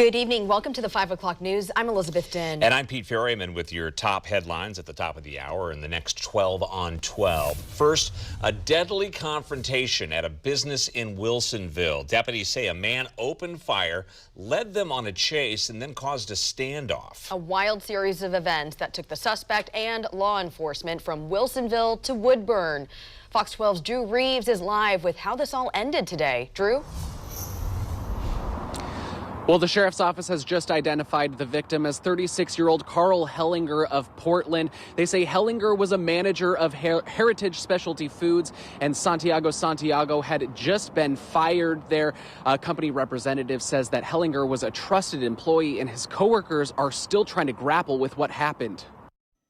Good evening. Welcome to the 5 o'clock news. I'm Elizabeth Dinh. And I'm Pete Ferryman with your top headlines at the top of the hour in the next 12 on 12. First, a deadly confrontation at a business in Wilsonville. Deputies say a man opened fire, led them on a chase, and then caused a standoff. A wild series of events that took the suspect and law enforcement from Wilsonville to Woodburn. Fox 12's Drew Reeves is live with how this all ended today. Drew? Well, the sheriff's office has just identified the victim as 36-year-old Carl Hellinger of Portland. They say Hellinger was a manager of Heritage Specialty Foods, and Santiago had just been fired there. A company representative says that Hellinger was a trusted employee, and his coworkers are still trying to grapple with what happened.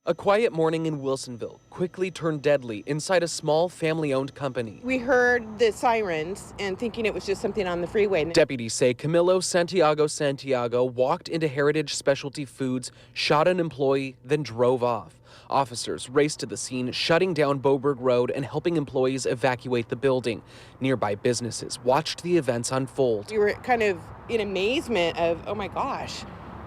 A quiet morning in Wilsonville quickly turned deadly inside a small family-owned company. We heard the sirens and thinking it was just something on the freeway. Deputies say Camilo Santiago walked into Heritage Specialty Foods, shot an employee, then drove off. Officers raced to the scene, shutting down Boberg Road and helping employees evacuate the building. Nearby businesses watched the events unfold. We were kind of in amazement of, oh my gosh,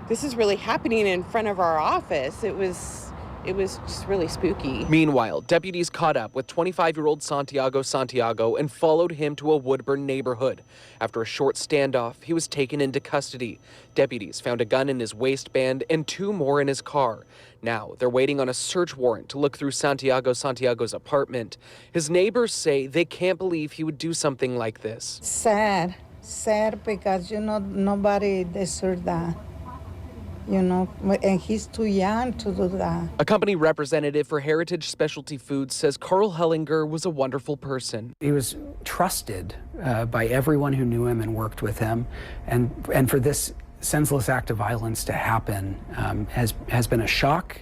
this is really happening in front of our office. It was just really spooky. Meanwhile, deputies caught up with 25-year-old Santiago and followed him to a Woodburn neighborhood. After a short standoff, he was taken into custody. Deputies found a gun in his waistband and 2 more in his car. Now, they're waiting on a search warrant to look through Santiago's apartment. His neighbors say they can't believe he would do something like this. Sad because, nobody deserves that. And he's too young to do that. A company representative for Heritage Specialty Foods says Carl Hellinger was a wonderful person. He was trusted by everyone who knew him and worked with him, and for this senseless act of violence to happen has been a shock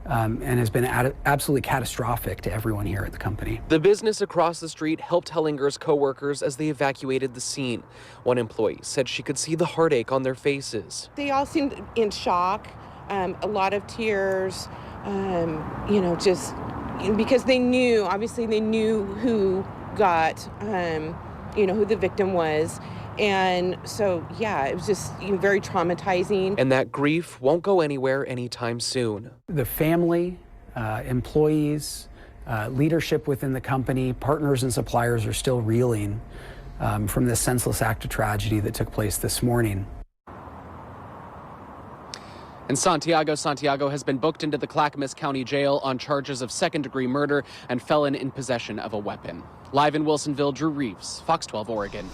and has been absolutely catastrophic to everyone here at the company. The business across the street helped Hellinger's coworkers as they evacuated the scene. One employee said she could see the heartache on their faces. They all seemed in shock, a lot of tears, just because they knew who got, who the victim was. And so, yeah, it was just very traumatizing. And that grief won't go anywhere anytime soon. The family, employees, leadership within the company, partners and suppliers are still reeling from this senseless act of tragedy that took place this morning. And Santiago has been booked into the Clackamas County Jail on charges of second-degree murder and felon in possession of a weapon. Live in Wilsonville, Drew Reeves, Fox 12 Oregon.